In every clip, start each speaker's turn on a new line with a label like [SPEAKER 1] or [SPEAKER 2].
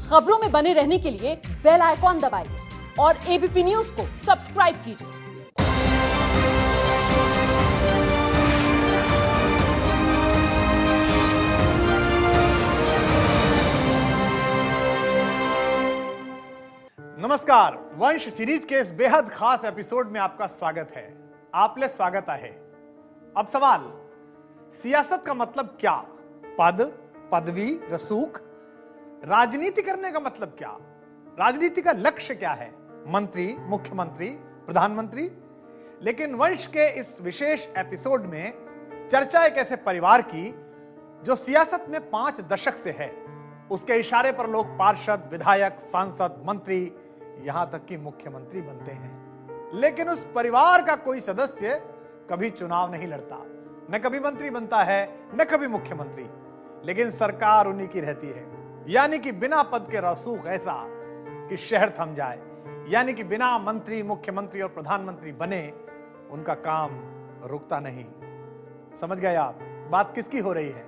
[SPEAKER 1] खबरों में बने रहने के लिए बेल आइकॉन दबाइए और एबीपी न्यूज को सब्सक्राइब कीजिए।
[SPEAKER 2] नमस्कार, वंश सीरीज के इस बेहद खास एपिसोड में आपका स्वागत है। आपले स्वागत है। अब सवाल, सियासत का मतलब क्या? पद, पदवी, रसूख? राजनीति करने का मतलब क्या? राजनीति का लक्ष्य क्या है? मंत्री, मुख्यमंत्री, प्रधानमंत्री? लेकिन वंश के इस विशेष एपिसोड में चर्चा एक ऐसे परिवार की जो सियासत में 5 दशक से है। उसके इशारे पर लोग पार्षद, विधायक, सांसद, मंत्री, यहां तक कि मुख्यमंत्री बनते हैं। लेकिन उस परिवार का कोई सदस्य कभी चुनाव नहीं लड़ता, न कभी मंत्री बनता है, न कभी मुख्यमंत्री। लेकिन सरकार उन्हीं की रहती है, यानी कि बिना पद के रसूख ऐसा कि शहर थम जाए, यानी कि बिना मंत्री, मुख्यमंत्री और प्रधानमंत्री बने उनका काम रुकता नहीं। समझ गए आप बात किसकी हो रही है?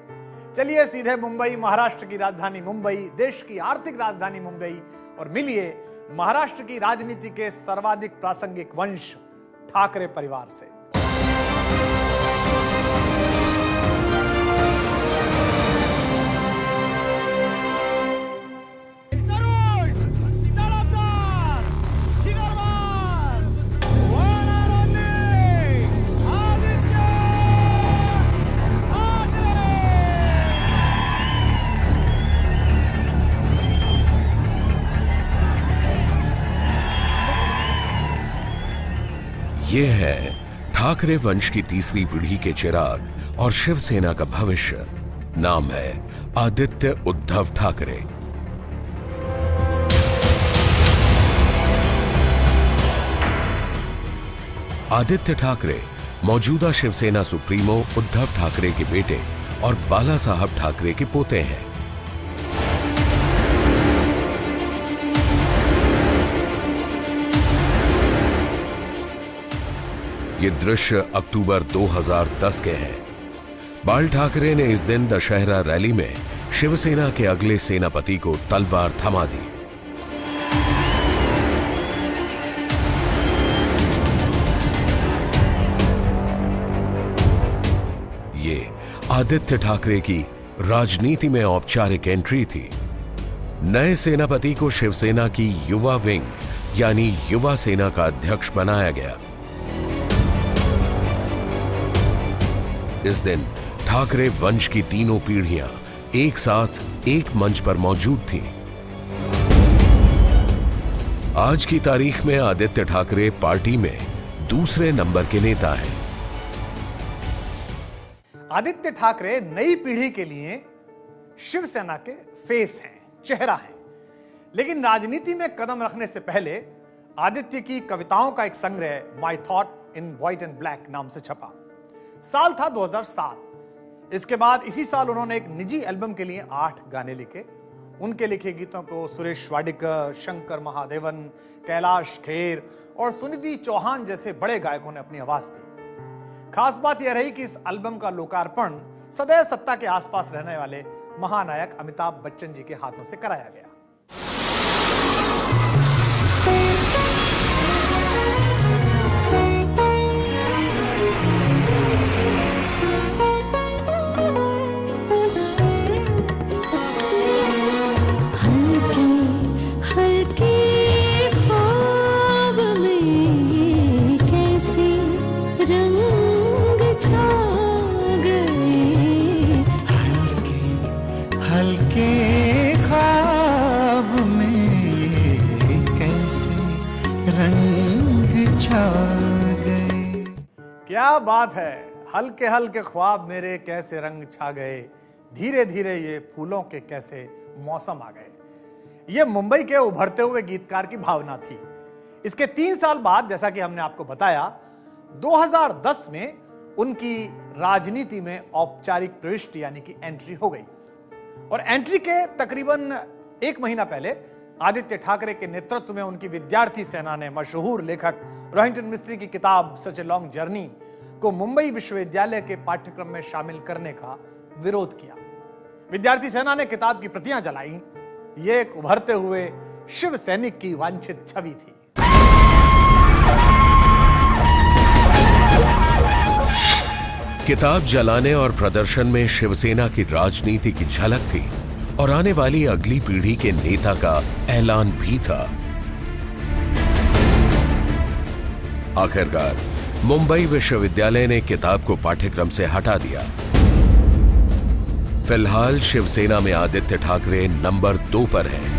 [SPEAKER 2] चलिए सीधे मुंबई, महाराष्ट्र की राजधानी मुंबई, देश की आर्थिक राजधानी मुंबई, और मिलिए महाराष्ट्र की राजनीति के सर्वाधिक प्रासंगिक वंश ठाकरे परिवार से।
[SPEAKER 3] ये है ठाकरे वंश की तीसरी पीढ़ी के चिराग और शिवसेना का भविष्य। नाम है आदित्य उद्धव ठाकरे। आदित्य ठाकरे मौजूदा शिवसेना सुप्रीमो उद्धव ठाकरे के बेटे और बाला साहब ठाकरे के पोते हैं। ये दृश्य अक्टूबर 2010 के हैं। बाल ठाकरे ने इस दिन दशहरा रैली में शिवसेना के अगले सेनापति को तलवार थमा दी। ये आदित्य ठाकरे की राजनीति में औपचारिक एंट्री थी। नए सेनापति को शिवसेना की युवा विंग यानी युवा सेना का अध्यक्ष बनाया गया। इस दिन ठाकरे वंश की तीनों पीढ़ियां एक साथ एक मंच पर मौजूद थीं। आज की तारीख में आदित्य ठाकरे पार्टी में दूसरे नंबर के नेता हैं।
[SPEAKER 2] आदित्य ठाकरे नई पीढ़ी के लिए शिवसेना के फेस हैं, चेहरा हैं। लेकिन राजनीति में कदम रखने से पहले आदित्य की कविताओं का एक संग्रह my thought in white and black नाम से छपा। साल था 2007। इसके बाद इसी साल उन्होंने एक निजी एल्बम के लिए 8 गाने लिखे। उनके लिखे गीतों को सुरेश वाडिकर, शंकर महादेवन, कैलाश खेर और सुनिधि चौहान जैसे बड़े गायकों ने अपनी आवाज दी। खास बात यह रही कि इस एल्बम का लोकार्पण सदैव सत्ता के आसपास रहने वाले महानायक अमिताभ बच्चन जी के हाथों से कराया गया। क्या बात है, हल्के हल्के ख्वाब मेरे कैसे रंग छा गए, धीरे धीरे ये फूलों के कैसे मौसम आ गए। ये मुंबई के उभरते हुए गीतकार की भावना थी। इसके 3 साल बाद, जैसा कि हमने आपको बताया, 2010 में उनकी राजनीति में औपचारिक प्रविष्टि यानी कि एंट्री हो गई। और एंट्री के तकरीबन 1 महीना पहले आदित्य ठाकरे के नेतृत्व में उनकी विद्यार्थी सेना ने मशहूर लेखक रोहिंटन मिस्त्री की किताब सच ए लॉन्ग जर्नी को मुंबई विश्वविद्यालय के पाठ्यक्रम में शामिल करने का विरोध किया। विद्यार्थी सेना ने किताब की प्रतियां जलाई। ये एक उभरते हुए शिव सैनिक की वांछित छवि थी।
[SPEAKER 3] किताब जलाने और प्रदर्शन में शिवसेना की राजनीति की झलक थी और आने वाली अगली पीढ़ी के नेता का ऐलान भी था। आखिरकार मुंबई विश्वविद्यालय ने किताब को पाठ्यक्रम से हटा दिया। फिलहाल शिवसेना में आदित्य ठाकरे नंबर 2 पर हैं।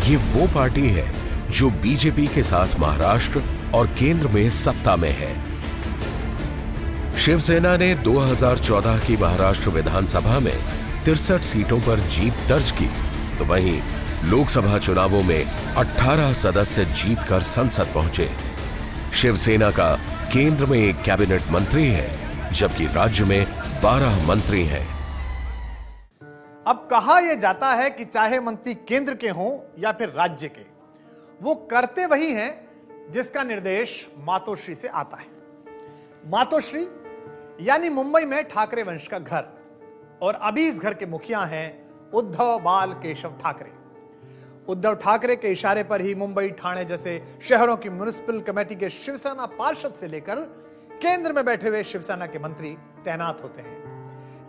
[SPEAKER 3] ये वो पार्टी है जो बीजेपी के साथ महाराष्ट्र और केंद्र में सत्ता में है। शिवसेना ने 2014 की महाराष्ट्र विधानसभा में 63 सीटों पर जीत दर्ज की, तो वहीं लोकसभा चुनावों में 18 सदस्य जीतकर संसद पहुंचे। शिवसेना का केंद्र में एक कैबिनेट मंत्री है, जबकि राज्य में 12 मंत्री हैं।
[SPEAKER 2] अब कहा यह जाता है कि चाहे मंत्री केंद्र के हों या फिर राज्य के, वो करते वही हैं जिसका निर्देश मातोश्री से आता है। मातोश्री यानी मुंबई में ठाकरे वंश का घर, और अभी इस घर के मुखिया हैं उद्धव बाल केशव ठाकरे। उद्धव ठाकरे के इशारे पर ही मुंबई, ठाणे जैसे शहरों की म्युनिसिपल कमेटी के शिवसेना पार्षद से लेकर केंद्र में बैठे हुए शिवसेना के मंत्री तैनात होते हैं।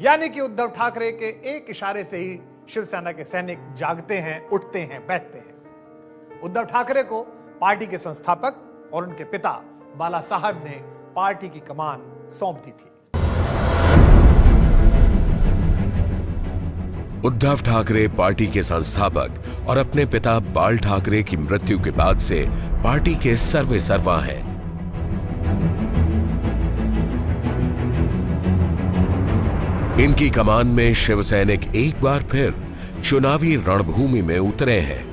[SPEAKER 2] यानी कि उद्धव ठाकरे के एक इशारे से ही शिवसेना के सैनिक जागते हैं, उठते हैं, बैठते हैं। उद्धव ठाकरे को पार्टी के संस्थापक और उनके पिता बाला साहब ने पार्टी की कमान सौंप दी थी।
[SPEAKER 3] उद्धव ठाकरे पार्टी के संस्थापक और अपने पिता बाल ठाकरे की मृत्यु के बाद से पार्टी के सर्वेसर्वा हैं। इनकी कमान में शिवसैनिक एक बार फिर चुनावी रणभूमि में उतरे हैं।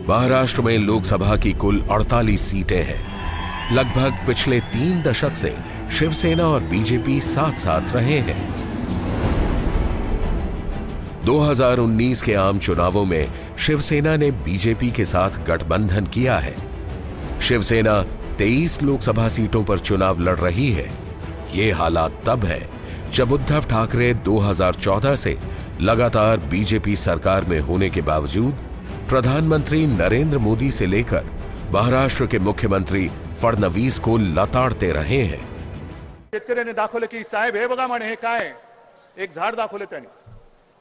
[SPEAKER 3] महाराष्ट्र में लोकसभा की कुल 48 सीटें हैं। लगभग पिछले 3 दशक से शिवसेना और बीजेपी साथ साथ रहे हैं। 2019 के आम चुनावों में शिवसेना ने बीजेपी के साथ गठबंधन किया है। शिवसेना 23 लोकसभा सीटों पर चुनाव लड़ रही है। ये हालात तब है जब उद्धव ठाकरे 2014 से लगातार बीजेपी सरकार में होने के बावजूद प्रधानमंत्री नरेंद्र मोदी से लेकर महाराष्ट्र के मुख्यमंत्री फडणवीस को लताड़ते रहे हैं।
[SPEAKER 4] शेतकऱ्यांनी दाखवलं की साहेब हे बघा म्हणे, हे काय एक झाड दाखवलं त्यांनी.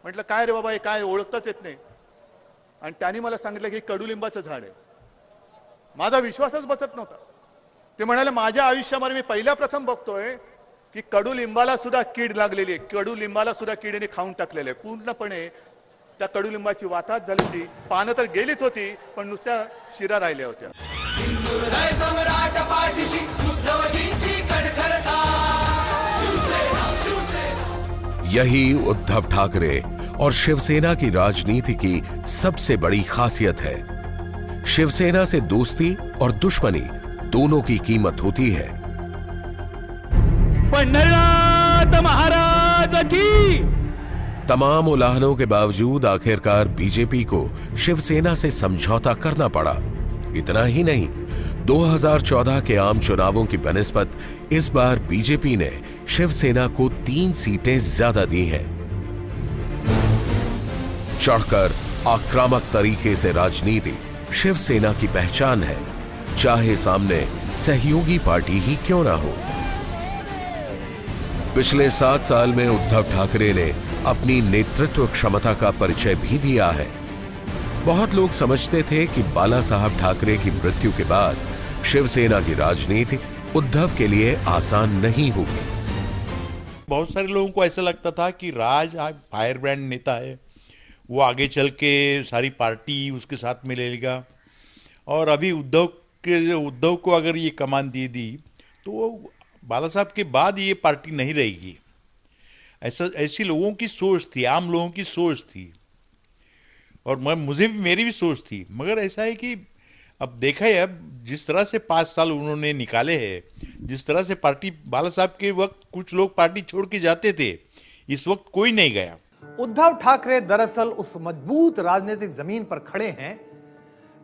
[SPEAKER 4] म्हटलं काय रे बाबा, हे काय ओळखताच येत नाही. आणि त्यांनी मला सांगितलं की कडुलिंबाचं झाड आहे. माझा विश्वासच बसत नव्हता. ते म्हणाले माझ्या आयुष्यामध्ये मी पहिल्या प्रथम बघतोय की कडुलिंबाला सुद्धा कीड लागलेली आहे. कडुलिंबाला सुद्धा किडीने खाऊन टाकलेलं आहे. पूर्णपणे त्या कडुलिंबाची वाताहत झाली होती. पानं तर गेलीच होती, पण नुसत्या शिरा राहिल्या होत्या.
[SPEAKER 3] यही उद्धव ठाकरे और शिवसेना की राजनीति की सबसे बड़ी खासियत है। शिवसेना से दोस्ती और दुश्मनी दोनों की कीमत होती है।
[SPEAKER 5] पंढरीनाथ महाराज की।
[SPEAKER 3] तमाम उलाहनों के बावजूद आखिरकार बीजेपी को शिवसेना से समझौता करना पड़ा। इतना ही नहीं, 2014 के आम चुनावों की बनिस्बत इस बार बीजेपी ने शिवसेना को 3 सीटें ज्यादा दी हैं। चढ़कर आक्रामक तरीके से राजनीति शिवसेना की पहचान है, चाहे सामने सहयोगी पार्टी ही क्यों ना हो। पिछले 7 साल में उद्धव ठाकरे ने अपनी नेतृत्व क्षमता का परिचय भी दिया है। बहुत लोग समझते थे कि बाला साहब ठाकरे की मृत्यु के बाद शिवसेना की राजनीति उद्धव के लिए आसान नहीं होगी।
[SPEAKER 5] बहुत सारे लोगों को ऐसा लगता था कि राज फायर ब्रांड नेता है, वो आगे चल के सारी पार्टी उसके साथ में ले लेगा, और अभी उद्धव को अगर ये कमान दे दी तो वो बाला साहब के बाद ये पार्टी नहीं रहेगी। ऐसी लोगों की सोच थी, आम लोगों की सोच थी, और मेरी भी सोच थी। मगर ऐसा है कि अब देखा है, अब जिस तरह से 5 साल उन्होंने निकाले हैं, जिस तरह से पार्टी बाला साहब के वक्त कुछ लोग पार्टी छोड़ के जाते थे, इस वक्त कोई नहीं गया।
[SPEAKER 2] उद्धव ठाकरे दरअसल उस मजबूत राजनीतिक जमीन पर खड़े हैं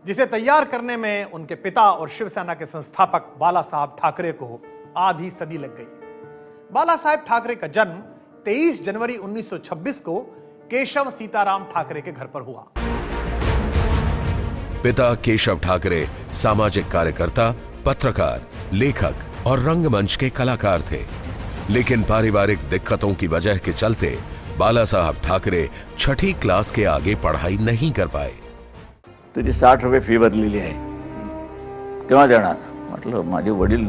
[SPEAKER 2] जिसे तैयार करने में उनके पिता और शिवसेना के संस्थापक बाला साहब ठाकरे को आधी सदी लग गई। बाला साहब ठाकरे का जन्म 23 जनवरी 1926 को केशव सीताराम ठाकरे के घर पर हुआ।
[SPEAKER 3] पिता केशव ठाकरे सामाजिक कार्यकर्ता, पत्रकार, लेखक और रंगमंच के कलाकार थे, लेकिन पारिवारिक दिक्कतों की वजह के चलते बाला साहब ठाकरे छठी क्लास के आगे पढ़ाई नहीं कर पाए।
[SPEAKER 6] तुझी 60 रुपये फी भरलेली आहे, केव्हा देणार? म्हटलं माझे वडील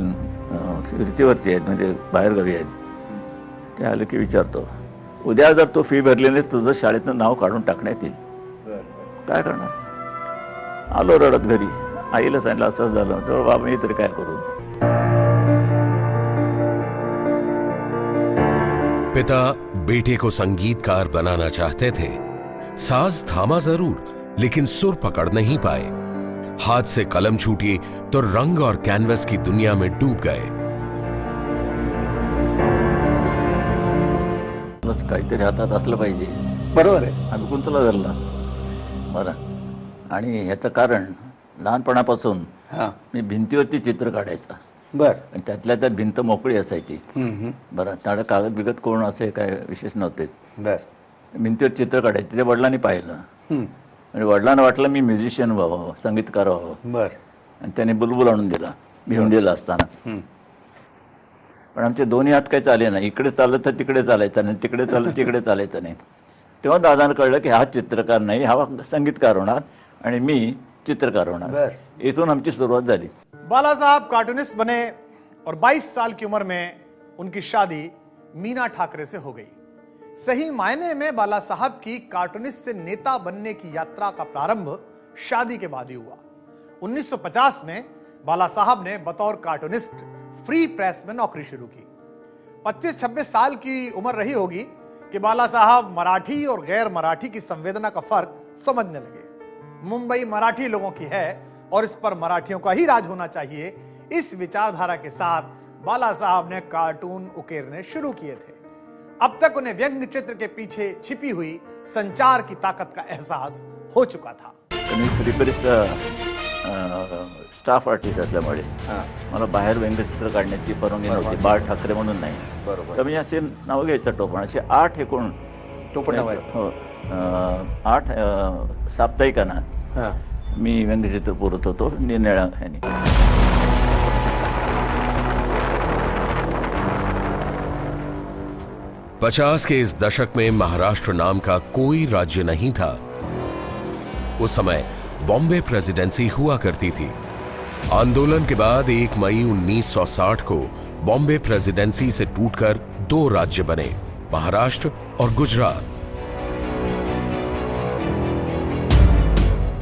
[SPEAKER 6] फिरतीवरती आहेत, म्हणजे बाहेरगावी आहेत. ते आले की विचारतो, उद्या जर तू फी भरली नाही तुझं शाळेतनं नाव काढून टाकण्यात येईल, काय करणार? आलो रडत घरी, आईला सांगितलं असं झालं. तर बाबा मी तरी काय करू?
[SPEAKER 3] पिता बेटे को संगीतकार बनाना चाहते थे। साज थामा जरूर, लेकिन सुर पकड़ नहीं पाए। हाथ से कलम छूटी तो रंग और कैनवस की दुनिया में डूब गए।
[SPEAKER 6] काहीतरी हातात असलं पाहिजे, बरोबर आहे. आम्ही कुंचला धरला बरं. आणि ह्याचं कारण लहानपणापासून मी भिंतीवरती चित्र काढायचा.
[SPEAKER 7] बरं.
[SPEAKER 6] त्यातल्या त्यात भिंत मोकळी असायची. बरं, त्याला कागद बिगत कोण असे काय विशेष नव्हतेच.
[SPEAKER 7] बरं.
[SPEAKER 6] भिंतीवर चित्र काढायचं. ते वडिलांनी पाहिलं आणि वडिलांना वाटलं मी म्युझिशियन व्हावं, संगीतकार व्हावं.
[SPEAKER 7] बरं.
[SPEAKER 6] आणि त्याने बुलबुल आणून दिला भिवंडीला असताना. पण आमचे दोन्ही हात काही चाले नाही. इकडे चाललं तर तिकडे चालायचं नाही, तिकडे चाललं तिकडे चालायचं नाही. तेव्हा दादांना कळलं की हा चित्रकार नाही, हा संगीतकार होणार आणि मी चित्रकार होणार. इथून आमची सुरुवात झाली.
[SPEAKER 2] बाला साहब कार्टूनिस्ट बने और 22 साल की उम्र में उनकी शादी मीना ठाकरे से हो गई। सही मायने में बाला साहब की कार्टूनिस्ट से नेता बनने की यात्रा का प्रारंभ शादी के बाद ही हुआ। 1950 में बाला साहब ने बतौर कार्टूनिस्ट फ्री प्रेस में नौकरी शुरू की। 25-26 साल की उम्र रही होगी कि बाला साहब मराठी और गैर मराठी की संवेदना का फर्क समझने लगे। मुंबई मराठी लोगों की है और इस पर मराठियों का ही राज होना चाहिए, इस विचारधारा के साथ बाला साहब ने कार्टून उकेरने शुरू किए थे। अब तक उन्हें व्यंग्य चित्र के पीछे छिपी हुई संचार की ताकत का एहसास हो चुका था।
[SPEAKER 6] मी फ्री प्रेसचा स्टाफ आर्टिस्ट असल्यामुळे मला बाहेर व्यंगचित्र काढण्याची परवानगी नव्हती. बाळ ठाकरे म्हणून नाही. बरोबर. तर मी असे नावं घ्यायचं टोपण. असे 8 एकूण
[SPEAKER 7] टोपण नाव.
[SPEAKER 6] हो, 8 साप्ताहिकांना मी व्यंगचित्र पुरत होतो निरनिळ्या ह्याने.
[SPEAKER 3] पचास के इस दशक में महाराष्ट्र नाम का कोई राज्य नहीं था। उस समय बॉम्बे प्रेसिडेंसी हुआ करती थी। आंदोलन के बाद 1 मई 1960 को बॉम्बे प्रेसिडेंसी से टूटकर 2 राज्य बने, महाराष्ट्र और गुजरात।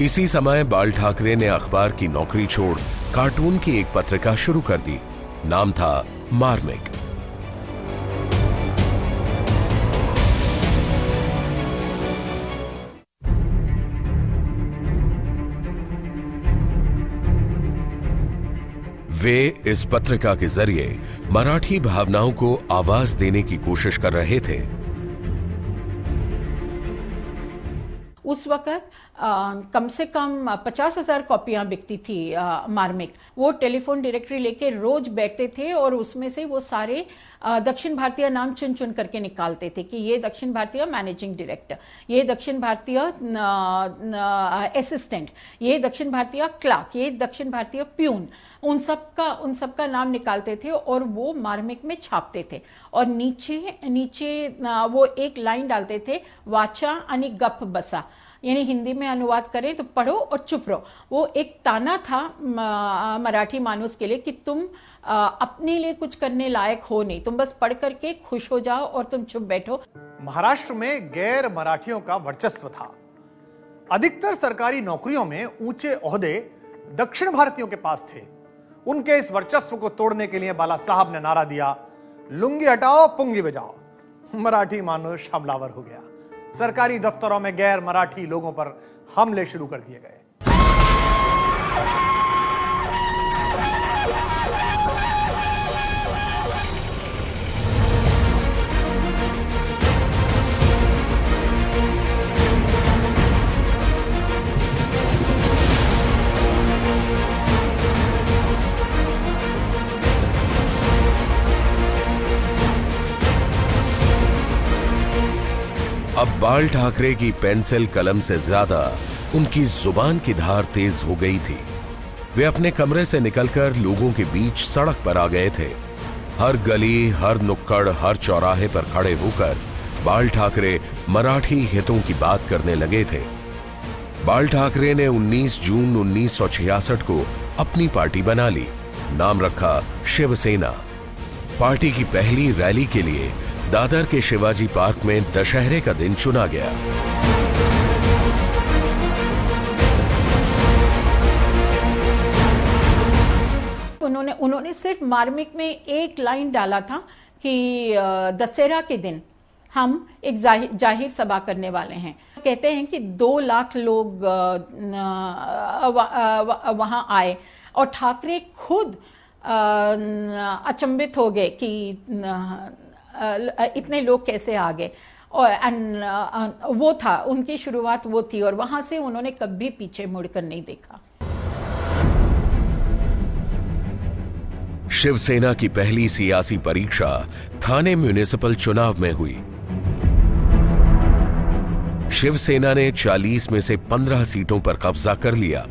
[SPEAKER 3] इसी समय बाल ठाकरे ने अखबार की नौकरी छोड़ कार्टून की एक पत्रिका शुरू कर दी। नाम था मार्मिक। वे इस पत्रिका के जरिए मराठी भावनाओं को आवाज देने की कोशिश कर रहे थे।
[SPEAKER 8] उस वक्त कम से कम 50,000 कॉपियां बिकती थी मार्मिक। वो टेलीफोन डायरेक्टरी लेके रोज बैठते थे और उसमें से वो सारे दक्षिण भारतीय नाम चुन चुन करके निकालते थे कि ये दक्षिण भारतीय मैनेजिंग डायरेक्टर, ये दक्षिण भारतीय असिस्टेंट, ये दक्षिण भारतीय क्लर्क, ये दक्षिण भारतीय प्यून, उन सबका नाम निकालते थे और वो मार्मिक में छापते थे। और नीचे वो एक लाइन डालते थे, वाचा आणि गप बसा, यानी हिंदी में अनुवाद करें तो पढ़ो और चुप रहो। वो एक ताना था मराठी मानुस के लिए कि तुम अपने लिए कुछ करने लायक हो नहीं, तुम बस पढ़ करके खुश हो जाओ और तुम चुप बैठो।
[SPEAKER 2] महाराष्ट्र में गैर मराठियों का वर्चस्व था। अधिकतर सरकारी नौकरियों में ऊंचे ओहदे दक्षिण भारतीयों के पास थे। उनके इस वर्चस्व को तोड़ने के लिए बाला साहब ने नारा दिया, लुंगी हटाओ पुंगी बजाओ। मराठी मानुष हमलावर हो गया। सरकारी दफ्तरों में गैर मराठी लोगों पर हमले शुरू कर दिए गए।
[SPEAKER 3] अब बाल ठाकरे की पेंसिल कलम से ज्यादा उनकी जुबान की धार तेज हो गई थी। वे अपने कमरे से निकलकर लोगों के बीच सड़क पर आ गए थे। हर गली, हर नुक्कड़, हर चौराहे पर खड़े होकर बाल ठाकरे मराठी हितों की बात करने लगे थे। बाल ठाकरे ने 19 जून 1966 को अपनी पार्टी बना ली। नाम रखा शिवसेना। पार्टी की पहली रैली के लिए दादर के शिवाजी पार्क में दशहरे का दिन चुना गया।
[SPEAKER 8] उन्होंने सिर्फ मार्मिक में एक लाइन डाला था कि दशहरा के दिन हम एक जाहिर सभा करने वाले हैं। कहते हैं कि 2 लाख लोग वहां आए और ठाकरे खुद अचंभित हो गए कि इतने लोग कैसे आ गए। और वो था उनकी शुरुआत, वो थी, और वहां से उन्होंने कभी पीछे मुड़कर नहीं देखा।
[SPEAKER 3] शिवसेना की पहली सियासी परीक्षा थाने म्युनिसिपल चुनाव में हुई। शिवसेना ने 40 में से 15 सीटों पर कब्जा कर लिया।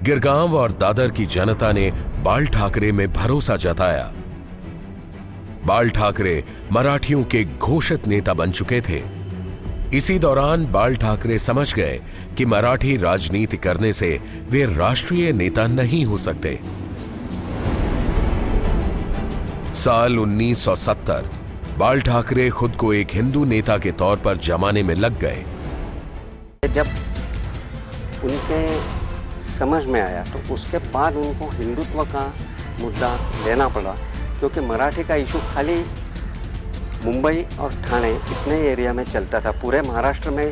[SPEAKER 3] गिरगांव और दादर की जनता ने बाल ठाकरे में भरोसा जताया। बाल ठाकरे मराठियों के घोषित नेता बन चुके थे। इसी दौरान बाल ठाकरे समझ गए कि मराठी राजनीति करने से वे राष्ट्रीय नेता नहीं हो सकते। साल 1970 बाल ठाकरे खुद को एक हिंदू नेता के तौर पर जमाने में लग गए।
[SPEAKER 9] जब उनके समझ में आया तो उसके बाद उनको हिंदुत्व का मुद्दा लेना पड़ा, क्योंकि मराठी का इशू खाली मुंबई और ठाणे इतने एरिया में चलता था। पूरे महाराष्ट्र में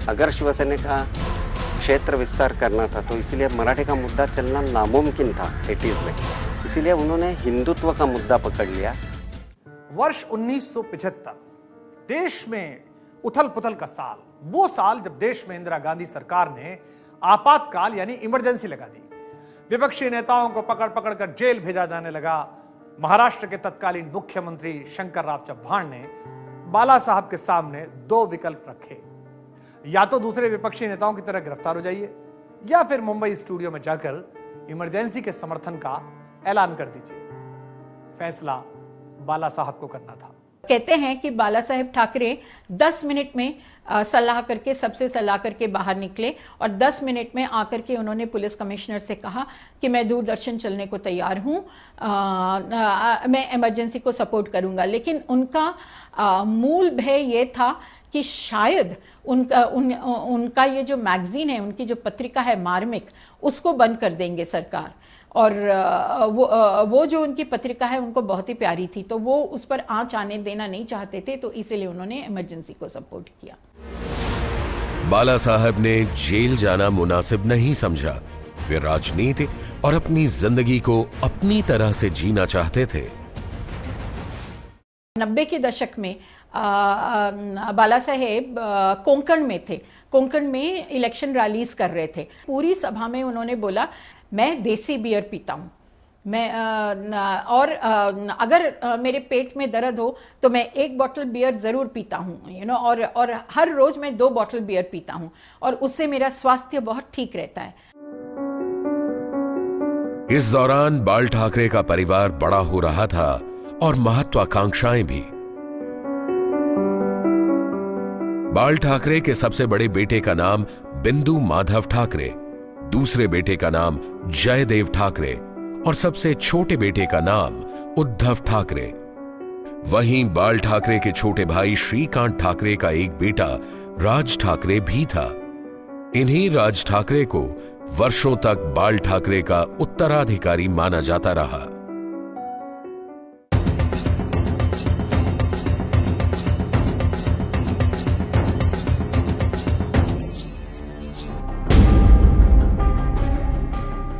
[SPEAKER 9] अगर शिवसेना का क्षेत्र विस्तार करना था तो इसलिए मराठी का मुद्दा चलना नामुमकिन था 80s में। इसीलिए उन्होंने हिंदुत्व का मुद्दा पकड़ लिया।
[SPEAKER 2] वर्ष 1975 देश में उथल पुथल का साल, वो साल जब देश में इंदिरा गांधी सरकार ने आपातकाल यानी इमरजेंसी लगा दी। विपक्षी नेताओं को पकड़ पकड़ कर जेल भेजा जाने लगा। महाराष्ट्र के तत्कालीन मुख्यमंत्री शंकरराव चव्हाण ने बाला साहब के सामने 2 विकल्प रखे, या तो दूसरे विपक्षी नेताओं की तरह गिरफ्तार हो जाइए या फिर मुंबई स्टूडियो में जाकर इमरजेंसी के समर्थन का ऐलान कर दीजिए। फैसला बाला साहब को करना था।
[SPEAKER 8] कहते हैं कि बाला साहेब ठाकरे 10 मिनट में सलाह करके सबसे सलाह करके बाहर निकले और 10 मिनट में आकर के उन्होंने पुलिस कमिश्नर से कहा कि मैं दूरदर्शन चलने को तैयार हूं, मैं इमरजेंसी को सपोर्ट करूंगा। लेकिन उनका मूल भय ये था कि शायद उनका ये जो मैगजीन है, उनकी जो पत्रिका है मार्मिक, उसको बंद कर देंगे सरकार। और वो जो उनकी पत्रिका है उनको बहुत ही प्यारी थी, तो वो उस पर आंच आने देना नहीं चाहते थे, तो इसीलिए उन्होंने इमरजेंसी को सपोर्ट किया।
[SPEAKER 3] बाला साहब ने जेल जाना मुनासिब नहीं समझा। वे राजनीति और अपनी जिंदगी को अपनी तरह से जीना चाहते थे।
[SPEAKER 8] 90 के दशक में बाला साहेब कोंकण में थे। कोंकण में इलेक्शन रैलीज कर रहे थे। पूरी सभा में उन्होंने बोला, मैं देसी बियर पीता हूं, मैं और अगर मेरे पेट में दर्द हो तो मैं 1 बॉटल बियर जरूर पीता हूं, और हर रोज मैं 2 बॉटल बियर पीता हूं और उससे मेरा स्वास्थ्य बहुत ठीक रहता है।
[SPEAKER 3] इस दौरान बाल ठाकरे का परिवार बड़ा हो रहा था और महत्वाकांक्षाएं भी। बाल ठाकरे के सबसे बड़े बेटे का नाम बिंदु माधव ठाकरे, दूसरे बेटे का नाम जयदेव ठाकरे और सबसे छोटे बेटे का नाम उद्धव ठाकरे। वहीं बाल ठाकरे के छोटे भाई श्रीकांत ठाकरे का एक बेटा राज ठाकरे भी था। इन्हीं राज ठाकरे को वर्षों तक बाल ठाकरे का उत्तराधिकारी माना जाता रहा।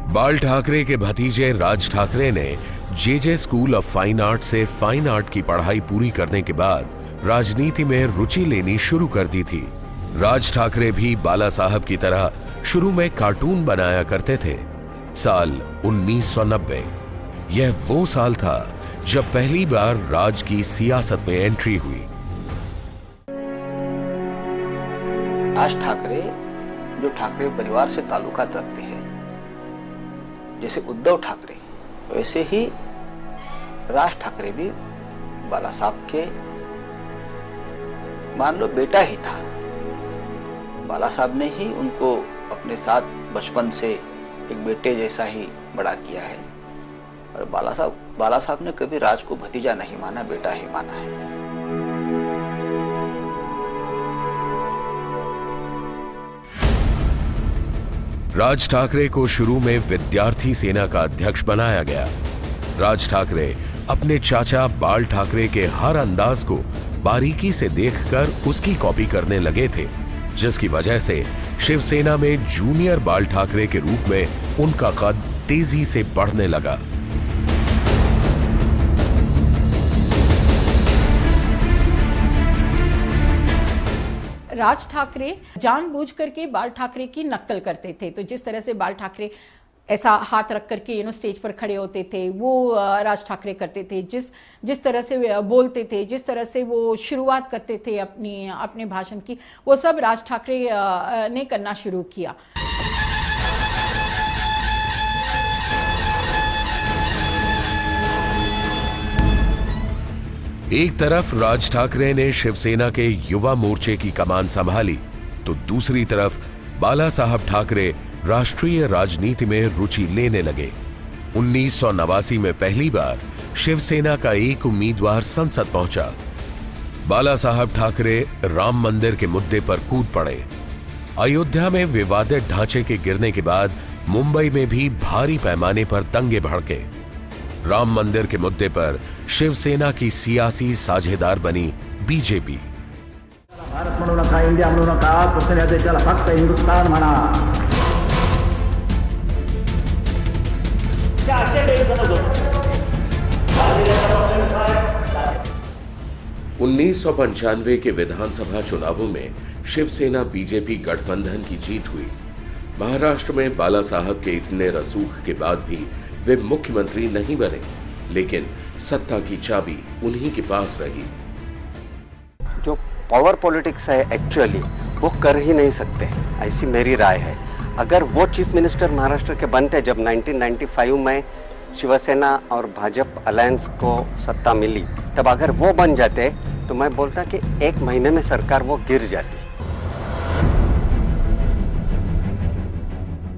[SPEAKER 3] बाल ठाकरे के भतीजे राज ठाकरे ने जे स्कूल ऑफ फाइन आर्ट से फाइन आर्ट की पढ़ाई पूरी करने के बाद राजनीति में रुचि लेनी शुरू कर दी थी। राज ठाकरे भी बाला साहब की तरह शुरू में कार्टून बनाया करते थे। साल 1990 यह वो साल था जब पहली बार राज की सियासत में एंट्री हुई।
[SPEAKER 6] राज ठाकरे जो ठाकरे परिवार से ताल्लुकात रखते हैं, जैसे उद्धव ठाकरे, वैसे ही राज ठाकरे भी बाला साहब के मान लो बेटा ही था। बाला साहब ने ही उनको अपने साथ बचपन से एक बेटे जैसा ही बड़ा किया है, और बाला साहब ने कभी राज को भतीजा नहीं माना, बेटा ही माना है।
[SPEAKER 3] राज ठाकरे को शुरू में विद्यार्थी सेना का अध्यक्ष बनाया गया। राज ठाकरे अपने चाचा बाल ठाकरे के हर अंदाज को बारीकी से देखकर उसकी कॉपी करने लगे थे, जिसकी वजह से शिवसेना में जूनियर बाल ठाकरे के रूप में उनका कद तेजी से बढ़ने लगा।
[SPEAKER 8] राज ठाकरे जानबूझ करके बाल ठाकरे की नकल करते थे। तो जिस तरह से बाल ठाकरे ऐसा हाथ रख करके स्टेज पर खड़े होते थे, वो राज ठाकरे करते थे। जिस तरह से बोलते थे, जिस तरह से वो शुरुआत करते थे अपने भाषण की, वो सब राज ठाकरे ने करना शुरू किया।
[SPEAKER 3] एक तरफ राज ठाकरे ने शिवसेना के युवा मोर्चे की कमान संभाली, तो दूसरी तरफ बाला साहब ठाकरे राष्ट्रीय राजनीति में रुचि लेने लगे। 1989 में पहली बार शिवसेना का एक उम्मीदवार संसद पहुंचा। बाला साहब ठाकरे राम मंदिर के मुद्दे पर कूद पड़े। अयोध्या में विवादित ढांचे के गिरने के बाद मुंबई में भी भारी पैमाने पर दंगे भड़के। राम मंदिर के मुद्दे पर शिवसेना की सियासी साझेदार बनी बीजेपी।
[SPEAKER 10] भारत म्हणू नका, इंडिया म्हणू नका, कुठल्या देशाला फक्त हिंदुस्थान म्हणा।
[SPEAKER 3] 1995 के विधानसभा चुनावों में शिवसेना बीजेपी गठबंधन की जीत हुई। महाराष्ट्र में बाला साहब के इतने रसूख के बाद भी वे मुख्यमंत्री नहीं बने, लेकिन सत्ता की चाबी उन्हीं के पास रही।
[SPEAKER 9] जो पावर पॉलिटिक्स है एक्चुअली वो कर ही नहीं सकते, ऐसी मेरी राय है। अगर वो चीफ मिनिस्टर महाराष्ट्र के बनते जब 1995 में शिवसेना और भाजपा अलायंस को सत्ता मिली, तब अगर वो बन जाते तो मैं बोलता कि 1 महीने में सरकार वो गिर जाती।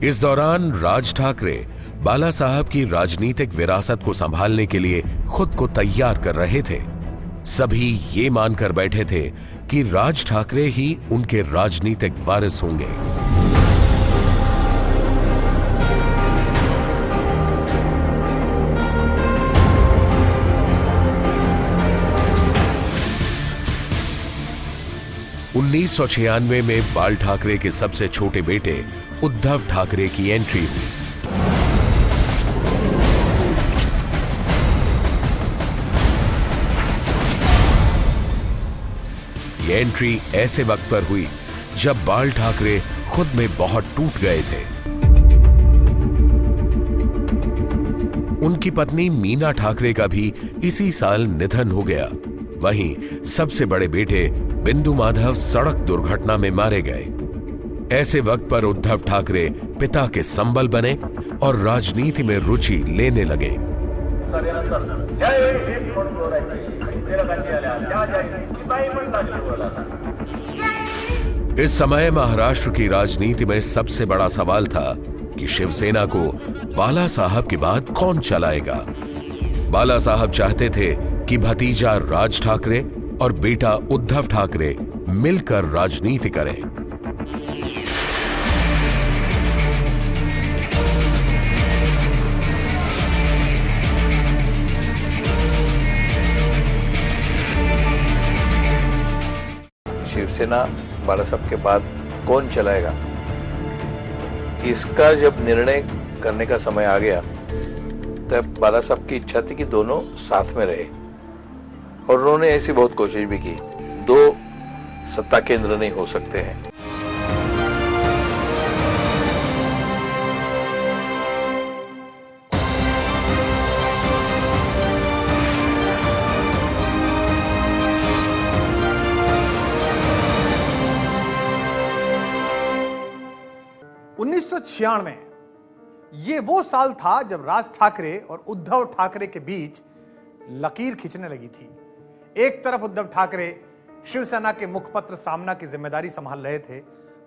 [SPEAKER 3] इस दौरान राज ठाकरे बाला साहब की राजनीतिक विरासत को संभालने के लिए खुद को तैयार कर रहे थे। सभी ये मानकर बैठे थे कि राज ठाकरे ही उनके राजनीतिक वारिस होंगे। उन्नीस 1996 में बाल ठाकरे के सबसे छोटे बेटे उद्धव ठाकरे की एंट्री हुई। ये एंट्री ऐसे वक्त पर हुई जब बाल ठाकरे खुद में बहुत टूट गए थे। उनकी पत्नी मीना ठाकरे का भी इसी साल निधन हो गया। वहीं सबसे बड़े बेटे बिंदु माधव सड़क दुर्घटना में मारे गए। ऐसे वक्त पर उद्धव ठाकरे पिता के संबल बने और राजनीति में रुचि लेने लगे। इस समय महाराष्ट्र की राजनीति में सबसे बड़ा सवाल था कि शिवसेना को बाला साहब के बाद कौन चलाएगा। बाला साहब चाहते थे कि भतीजा राज ठाकरे और बेटा उद्धव ठाकरे मिलकर राजनीति करें।
[SPEAKER 6] शिवसेना बाला साहब के बाद कौन चलाएगा, इसका जब निर्णय करने का समय आ गया तब बाला साहब की इच्छा थी कि दोनों साथ में रहे, और उन्होंने ऐसी बहुत कोशिश भी की। 2 सत्ता केंद्र नहीं हो सकते हैं।
[SPEAKER 2] 1996 ये वो साल था जब राज ठाकरे और उद्धव ठाकरे के बीच लकीर खींचने लगी थी। एक तरफ उद्धव ठाकरे शिवसेना के मुखपत्र सामना की जिम्मेदारी संभाल रहे थे,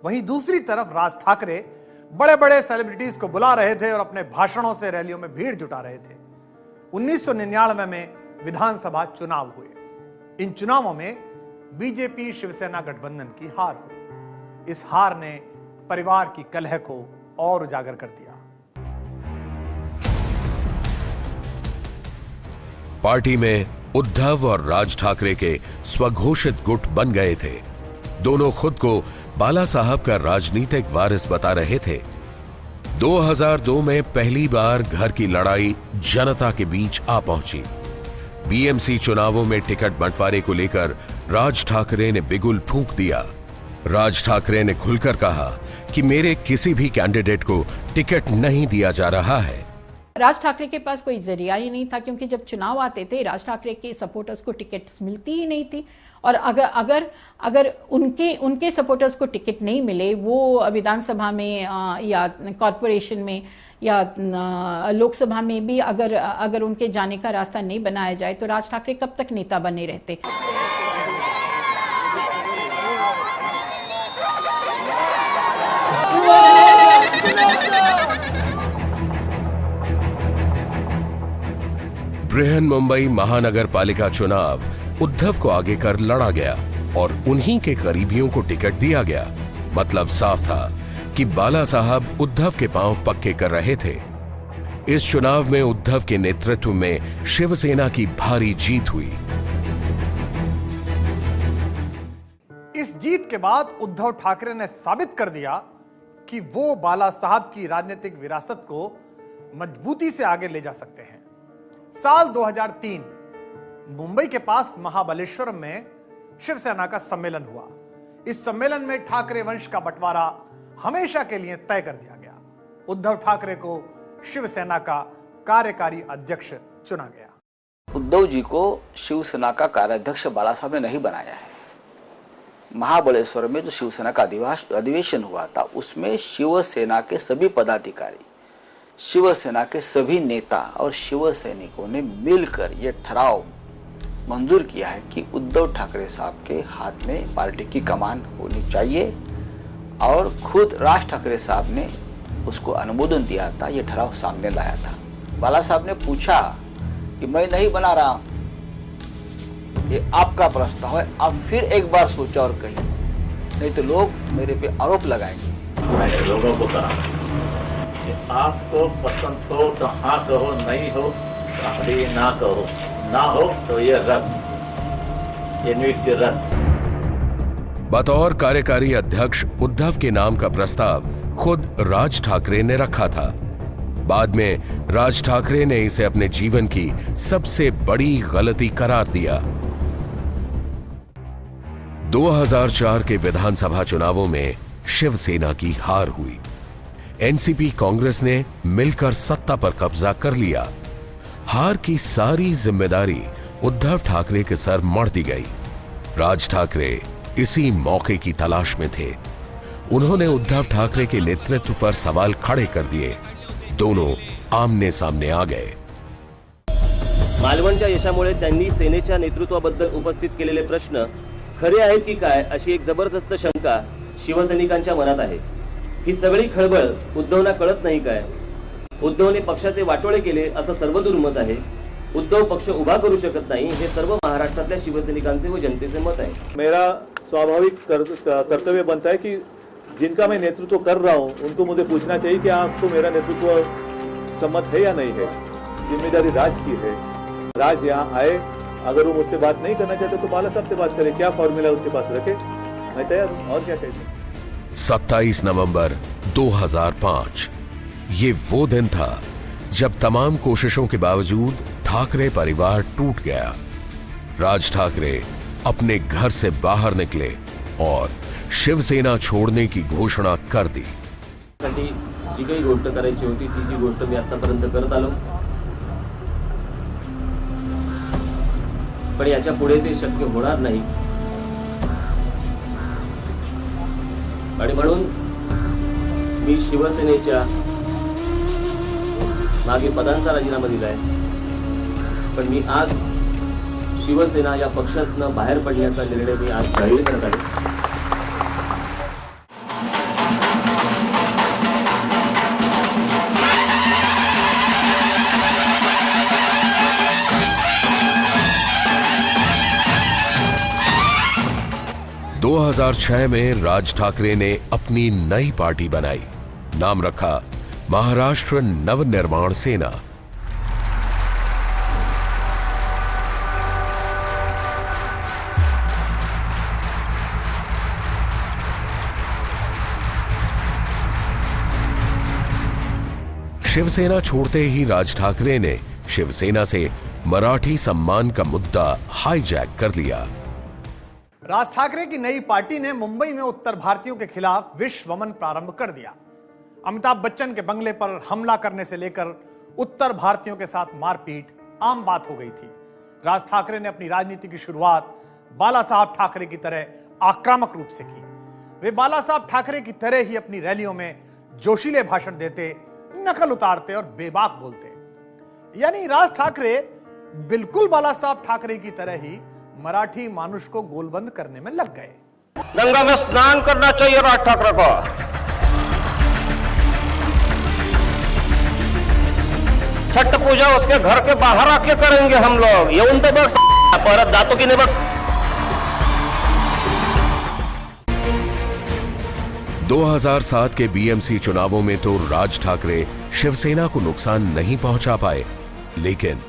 [SPEAKER 2] वहीं दूसरी तरफ राज ठाकरे बड़े बड़े सेलिब्रिटीज को बुला रहे थे और अपने भाषणों से रैलियों में भीड़ जुटा रहे थे। 1999 में विधानसभा चुनाव हुए। इन चुनावों में बीजेपी शिवसेना गठबंधन की हार हुई। इस हार ने परिवार की कलह को और उजागर कर दिया।
[SPEAKER 3] पार्टी में उद्धव और राज ठाकरे के स्वघोषित गुट बन गए थे। दोनों खुद को बाला साहब का राजनीतिक वारिस बता रहे थे। 2002 में पहली बार घर की लड़ाई जनता के बीच आ पहुंची। बीएमसी चुनावों में टिकट बंटवारे को लेकर राज ठाकरे ने बिगुल फूंक दिया। राज ठाकरे ने खुलकर कहा कि मेरे किसी भी कैंडिडेट को टिकट नहीं दिया जा रहा है।
[SPEAKER 8] राज ठाकरे के पास कोई जरिया ही नहीं था, क्योंकि जब चुनाव आते थे राज ठाकरे के सपोर्टर्स को टिकट्स मिलती ही नहीं थी। और अगर उनके सपोर्टर्स को टिकट नहीं मिले, वो विधानसभा में या कॉरपोरेशन में या लोकसभा में भी अगर उनके जाने का रास्ता नहीं बनाया जाए तो राज ठाकरे कब तक नेता बने रहते।
[SPEAKER 3] बृहन मुंबई महानगर पालिका चुनाव उद्धव को आगे कर लड़ा गया और उन्हीं के करीबियों को टिकट दिया गया। मतलब साफ था कि बाला साहब उद्धव के पांव पक्के कर रहे थे। इस चुनाव में उद्धव के नेतृत्व में शिवसेना की भारी जीत हुई।
[SPEAKER 2] इस जीत के बाद उद्धव ठाकरे ने साबित कर दिया कि वो बाला साहब की राजनीतिक विरासत को मजबूती से आगे ले जा सकते हैं। साल 2003 मुंबई के पास महाबलेश्वरम में शिवसेना का सम्मेलन हुआ। इस सम्मेलन में ठाकरे वंश का बंटवारा हमेशा के लिए तय कर दिया गया। उद्धव ठाकरे को शिवसेना का कार्यकारी अध्यक्ष चुना गया।
[SPEAKER 6] उद्धव जी को शिवसेना का कार्याध्यक्ष बाला साहब ने नहीं बनाया है। महाबलेश्वर में जो शिवसेना का अधिवेशन हुआ था, उसमें शिवसेना के सभी पदाधिकारी, शिवसेना के सभी नेता और शिव सैनिकों ने मिलकर यह ठहराव मंजूर किया है कि उद्धव ठाकरे साहब के हाथ में पार्टी की कमान होनी चाहिए, और खुद राज ठाकरे साहब ने उसको अनुमोदन दिया था, यह ठहराव सामने लाया था। बाला साहब ने पूछा कि मैं नहीं बना रहा, ये आपका प्रस्ताव है, आप फिर एक बार सोचा और कहिए, नहीं तो लोग मेरे पे आरोप लगाएंगे।
[SPEAKER 10] मैंने लोगों को कहा कि आपको पसंद हो तो हाँ कहो, नहीं हो तो अभी ना कहो, ना हो तो ये रद्द, ये नियुक्ति रद्द।
[SPEAKER 3] बतौर कार्यकारी अध्यक्ष उद्धव के नाम का प्रस्ताव खुद राज ठाकरे ने रखा था। बाद में राज ठाकरे ने इसे अपने जीवन की सबसे बड़ी गलती करार दिया। 2004 के विधानसभा चुनावों में शिवसेना की हार हुई। एनसीपी कांग्रेस ने मिलकर सत्ता पर कब्जा कर लिया। हार की सारी जिम्मेदारी उद्धव ठाकरे के सर मढ़ दी गई। राज ठाकरे इसी मौके की तलाश में थे। उन्होंने उद्धव ठाकरे के नेतृत्व पर सवाल खड़े कर दिए। दोनों आमने सामने आ गए।
[SPEAKER 11] मालवणच्या यशामुळे त्यांनी सेनेच्या नेतृत्वाबद्दल उपस्थित केलेले प्रश्न खरे आहेत की काय, अशी एक जबरदस्त शंका शिवसैनिकांच्या मनात आहे। ही सगळी खळबळ उद्धवना कळत नाही काय? उद्धवने पक्षाचे वाटोळे केले असं सर्वदूर मत आहे। उद्धव पक्ष उभा करू शकत नाही, हे सर्व महाराष्ट्रातल्या शिवसैनिकांचे व जनतेचे मत आहे।
[SPEAKER 4] मेरा स्वाभाविक कर्तव्य बनता है कि जिनका मैं नेतृत्व कर रहा हूं उनको मुझे पूछना चाहिए कि आपको मेरा नेतृत्व सम्मत है या नहीं है। जिम्मेदारी राज की है। राज यहाँ आए, अगर वो मुझसे बात नहीं करना चाहते तो बाला साहब से बात करें। क्या फॉर्मूला उसके पास रखे, मैं तैयार हूं। और क्या कहते हैं।
[SPEAKER 3] 27 नवंबर 2005 ये वो दिन था जब तमाम कोशिशों के बावजूद ठाकरे परिवार टूट गया। राज ठाकरे अपने घर से बाहर निकले और शिवसेना छोड़ने की घोषणा कर दी।
[SPEAKER 11] जी काही गोष्ट करायची होती ती जी गोष्ट मी आतापर्यंत करत आलो, पण याच्या पुढे ते शक्य होणार नाही। आणि म्हणून मी शिवसेनेच्या मागे पदांचा राजीनामा दिलाय, पण मी आज शिवसेना या पक्षातनं बाहेर पडण्याचा निर्णय मी आज जाहीर करत आहे.
[SPEAKER 3] 2006 में राज ठाकरे ने अपनी नई पार्टी बनाई, नाम रखा महाराष्ट्र नवनिर्माण सेना। शिवसेना छोड़ते ही राज ठाकरे ने शिवसेना से मराठी सम्मान का मुद्दा हाईजैक कर लिया।
[SPEAKER 2] राज ठाकरे की नई पार्टी ने मुंबई में उत्तर भारतीयों के खिलाफ विश्व वमन प्रारंभ कर दिया। अमिताभ बच्चन के बंगले पर हमला करने से लेकर उत्तर भारतीयों के साथ मारपीट आम बात हो गई थी। राज ठाकरे ने अपनी राजनीति की शुरुआत बाला साहब ठाकरे की तरह आक्रामक रूप से की। वे बाला साहब ठाकरे की तरह ही अपनी रैलियों में जोशीले भाषण देते, नकल उतारते और बेबाक बोलते। यानी राज ठाकरे बिल्कुल बाला साहब ठाकरे की तरह ही मराठी मानुष को गोलबंद करने में लग गए।
[SPEAKER 12] गंगा में स्नान करना चाहिए राज ठाकरे को। छठ पूजा उसके घर के बाहर आके करेंगे हम लोग। येऊन तो बघ परत जातो की नाही बघ।
[SPEAKER 3] 2007 के बीएमसी चुनावों में तो राज ठाकरे शिवसेना को नुकसान नहीं पहुंचा पाए, लेकिन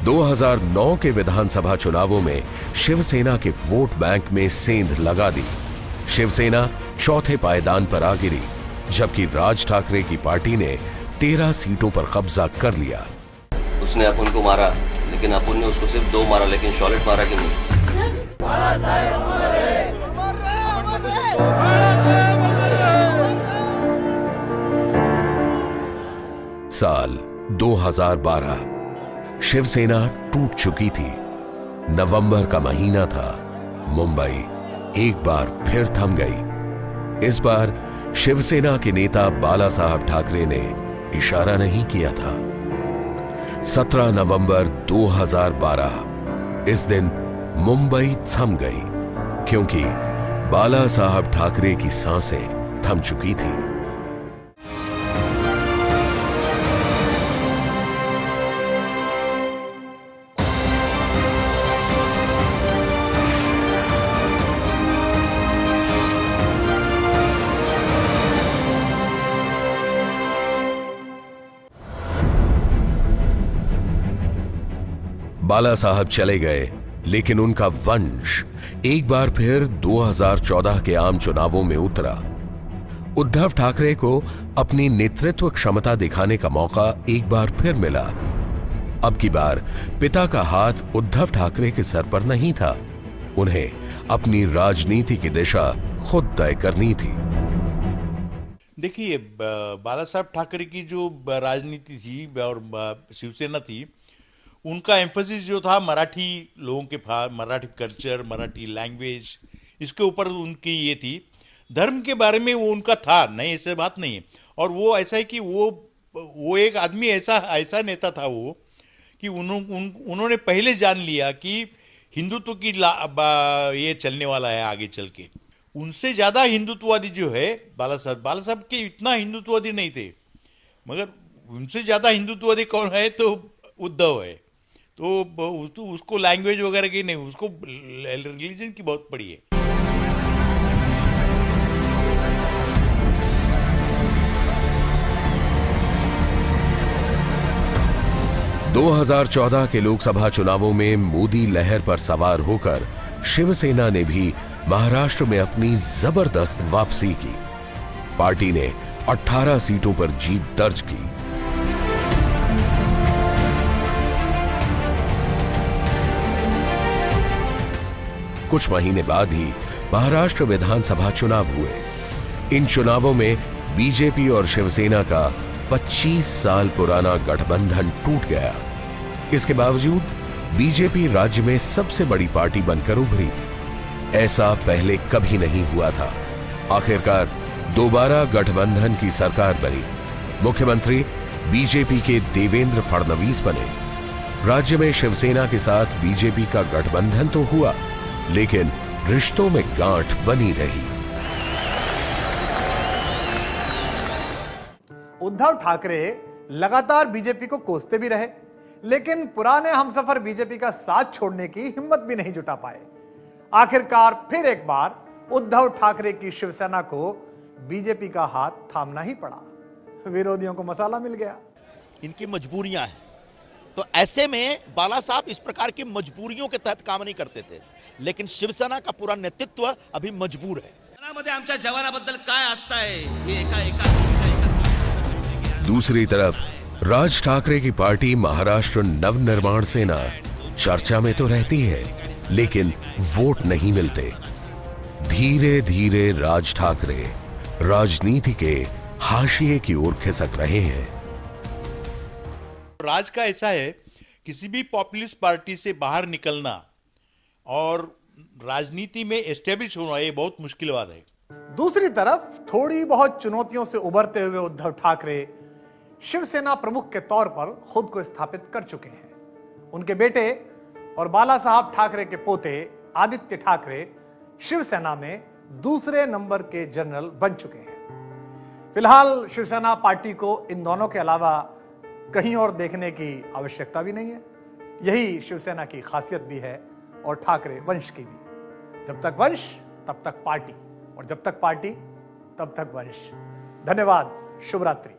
[SPEAKER 3] 2009 के विधानसभा चुनावों में शिवसेना के वोट बैंक में सेंध लगा दी। शिवसेना चौथे पायदान पर आ गिरी, जबकि राज ठाकरे की पार्टी ने 13 सीटों पर कब्जा कर लिया।
[SPEAKER 11] उसने अपन को मारा, लेकिन अपन ने उसको सिर्फ 2 मारा, लेकिन सॉलिड मारा कि नहीं।
[SPEAKER 3] साल 2012 शिवसेना टूट चुकी थी। नवंबर का महीना था। मुंबई एक बार फिर थम गई। इस बार शिवसेना के नेता बाला साहब ठाकरे ने इशारा नहीं किया था। 17 नवंबर 2012 इस दिन मुंबई थम गई, क्योंकि बाला साहब ठाकरे की सांसें थम चुकी थी। बाला साहब चले गए, लेकिन उनका वंश एक बार फिर 2014 के आम चुनावों में उतरा। उद्धव ठाकरे को अपनी नेतृत्व क्षमता दिखाने का मौका एक बार फिर मिला। अब की बार पिता का हाथ उद्धव ठाकरे के सर पर नहीं था। उन्हें अपनी राजनीति की दिशा खुद तय करनी थी।
[SPEAKER 5] देखिए, बाला साहब ठाकरे की जो राजनीति थी और शिवसेना थी, उनका एम्फोसिस जो था मराठी लोगों के मराठी कल्चर, मराठी लैंग्वेज, इसके ऊपर उनकी ये थी। धर्म के बारे में वो उनका था नहीं, ऐसे बात नहीं है। और वो ऐसा है कि वो एक आदमी ऐसा नेता था वो कि उन्होंने पहले जान लिया कि हिंदुत्व की ये चलने वाला है आगे चल के। उनसे ज्यादा हिंदुत्ववादी जो है बाला साहब के इतना हिंदुत्ववादी नहीं थे, मगर उनसे ज्यादा हिंदुत्ववादी कौन है तो उद्धव है। तो उसको लैंग्वेज वगैरह की नहीं, उसको रिलीजन की बहुत पड़ी है।
[SPEAKER 3] दो 2014 के लोकसभा चुनावों में मोदी लहर पर सवार होकर शिवसेना ने भी महाराष्ट्र में अपनी जबरदस्त वापसी की। पार्टी ने 18 सीटों पर जीत दर्ज की। कुछ महीने बाद ही महाराष्ट्र विधानसभा चुनाव हुए। इन चुनावों में बीजेपी और शिवसेना का 25 साल पुराना गठबंधन टूट गया। इसके बावजूद बीजेपी राज्य में सबसे बड़ी पार्टी बनकर उभरी। ऐसा पहले कभी नहीं हुआ था। आखिरकार दोबारा गठबंधन की सरकार बनी। मुख्यमंत्री बीजेपी के देवेंद्र फडणवीस बने। राज्य में शिवसेना के साथ बीजेपी का गठबंधन तो हुआ, लेकिन रिश्तों में गांठ बनी रही।
[SPEAKER 2] उद्धव ठाकरे लगातार बीजेपी को कोसते भी रहे, लेकिन पुराने हमसफर बीजेपी का साथ छोड़ने की हिम्मत भी नहीं जुटा पाए। आखिरकार फिर एक बार उद्धव ठाकरे की शिवसेना को बीजेपी का हाथ थामना ही पड़ा। विरोधियों को मसाला मिल गया।
[SPEAKER 13] इनकी मजबूरियां हैं, तो ऐसे में बाला साहब इस प्रकार की मजबूरियों के तहत काम नहीं करते थे, लेकिन शिवसेना का पूरा नेतृत्व अभी मजबूर है।
[SPEAKER 11] मनामध्ये आमच्या जवानाबद्दल काय असतंय हे
[SPEAKER 3] दूसरी तरफ राज ठाकरे की पार्टी महाराष्ट्र नवनिर्माण सेना चर्चा में तो रहती है, लेकिन वोट नहीं मिलते। धीरे धीरे राज ठाकरे राजनीति के हाशिए की ओर खिसक रहे हैं।
[SPEAKER 5] राज का ऐसा है, किसी भी पॉपुलिस्ट पार्टी से बाहर निकलना और राजनीति में एस्टेब्लिश होना ये बहुत मुश्किल बात है।
[SPEAKER 2] दूसरी तरफ थोड़ी बहुत चुनौतियों से उभरते हुए उद्धव ठाकरे शिवसेना प्रमुख के तौर पर खुद को स्थापित कर चुके हैं। उनके बेटे और बाला साहब ठाकरे के पोते आदित्य ठाकरे शिवसेना में दूसरे नंबर के जनरल बन चुके हैं। फिलहाल शिवसेना पार्टी को इन दोनों के अलावा कहीं और देखने की आवश्यकता भी नहीं है। यही शिवसेना की खासियत भी है और ठाकरे वंश की भी। जब तक वंश तब तक पार्टी, और जब तक पार्टी तब तक वंश। धन्यवाद। शुभ रात्रि।